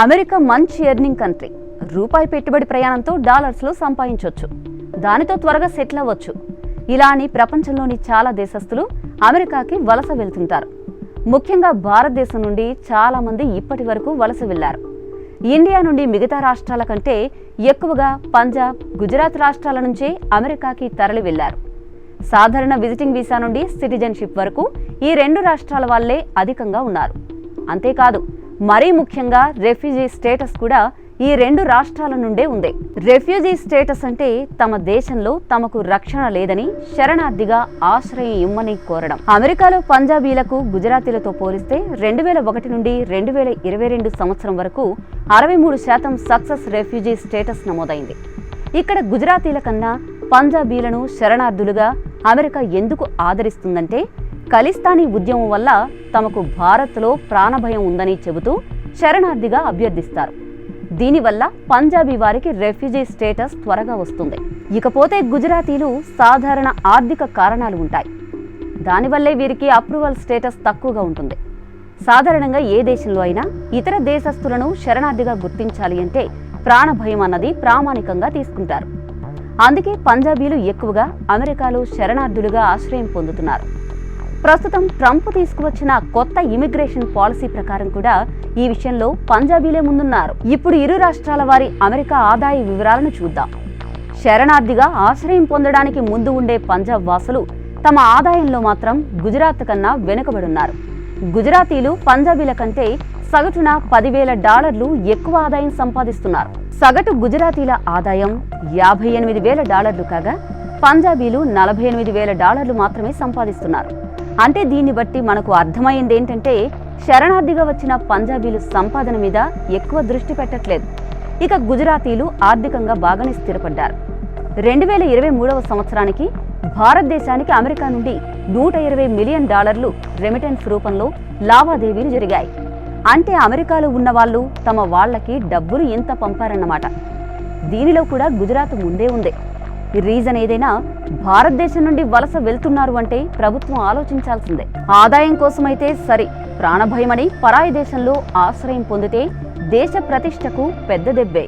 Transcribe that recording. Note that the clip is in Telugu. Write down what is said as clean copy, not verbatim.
అమెరికా మంచి ఎర్నింగ్ కంట్రీ. రూపాయి పెట్టుబడి ప్రయాణంతో డాలర్స్లో సంపాదించవచ్చు. దానితో త్వరగా సెటిల్ అవ్వచ్చు. ఇలా అని ప్రపంచంలోని చాలా దేశస్తులు అమెరికాకి వలస వెళ్తుంటారు. ముఖ్యంగా భారతదేశం నుండి చాలా మంది ఇప్పటి వరకు వలస వెళ్లారు. ఇండియా నుండి మిగతా రాష్ట్రాల కంటే ఎక్కువగా పంజాబ్, గుజరాత్ రాష్ట్రాల నుంచే అమెరికాకి తరలి వెళ్లారు. సాధారణ విజిటింగ్ వీసా నుండి సిటిజన్షిప్ వరకు ఈ రెండు రాష్ట్రాల వాళ్లే అధికంగా ఉన్నారు. అంతేకాదు, మరీ ముఖ్యంగా రెఫ్యూజీ స్టేటస్ కూడా ఈ రెండు రాష్ట్రాల నుండే ఉంది. రెఫ్యూజీ స్టేటస్ అంటే తమ దేశంలో తమకు రక్షణ లేదని శరణార్థిగా ఆశ్రయం ఇమ్మని కోరడం. అమెరికాలో పంజాబీలకు గుజరాతీలతో పోలిస్తే 2001 నుండి 2022 సంవత్సరం వరకు 63% సక్సెస్ రెఫ్యూజీ స్టేటస్ నమోదైంది. ఇక్కడ గుజరాతీల కన్నా పంజాబీలను శరణార్థులుగా అమెరికా ఎందుకు ఆదరిస్తుందంటే, ఖలిస్తానీ ఉద్యమం వల్ల తమకు భారత్లో ప్రాణభయం ఉందని చెబుతూ శరణార్థిగా అభ్యర్థిస్తారు. దీనివల్ల పంజాబీ వారికి రెఫ్యూజీ స్టేటస్ త్వరగా వస్తుంది. ఇకపోతే గుజరాతీలు సాధారణ ఆర్థిక కారణాలు ఉంటాయి. దానివల్లే వీరికి అప్రూవల్ స్టేటస్ తక్కువగా ఉంటుంది. సాధారణంగా ఏ దేశంలో అయినా ఇతర దేశస్తులను శరణార్థిగా గుర్తించాలి అంటే ప్రాణభయం అన్నది ప్రామాణికంగా తీసుకుంటారు. అందుకే పంజాబీలు ఎక్కువగా అమెరికాలో శరణార్థులుగా ఆశ్రయం పొందుతున్నారు. ప్రస్తుతం ట్రంప్ తీసుకువచ్చిన కొత్త ఇమిగ్రేషన్ పాలసీ ప్రకారం కూడా ఈ విషయంలో పంజాబీలే ముందున్నారు. ఇప్పుడు ఇరు రాష్ట్రాల వారి అమెరికా ఆదాయ వివరాలను చూద్దాం. శరణార్థిగా ఆశ్రయం పొందడానికి ముందు ఉండే పంజాబ్ వాసులు తమ ఆదాయంలో మాత్రం గుజరాత్ కన్నా వెనుకబడున్నారు. గుజరాతీలు పంజాబీల కంటే సగటున $10,000 ఎక్కువ ఆదాయం సంపాదిస్తున్నారు. సగటు గుజరాతీల ఆదాయం $58,000 కాగా పంజాబీలు $48,000 మాత్రమే సంపాదిస్తున్నారు. అంటే దీన్ని బట్టి మనకు అర్థమైంది ఏంటంటే, శరణార్థిగా వచ్చిన పంజాబీలు సంపాదన మీద ఎక్కువ దృష్టి పెట్టట్లేదు. ఇక గుజరాతీలు ఆర్థికంగా బాగానే స్థిరపడ్డారు. 2023వ సంవత్సరానికి భారతదేశానికి అమెరికా నుండి $120 మిలియన్ రెమిటెన్స్ రూపంలో లావాదేవీలు జరిగాయి. అంటే అమెరికాలో ఉన్న వాళ్ళు తమ వాళ్లకి డబ్బులు ఎంత పంపారన్నమాట. దీనిలో కూడా గుజరాత్ ముందే ఉంది. రీజన్ ఏదైనా భారతదేశం నుండి వలస వెళ్తున్నారు అంటే ప్రభుత్వం ఆలోచించాల్సిందే. ఆదాయం కోసమైతే సరి, ప్రాణభయమని పరాయి దేశంలో ఆశ్రయం పొందితే దేశ ప్రతిష్టకు పెద్ద దెబ్బే.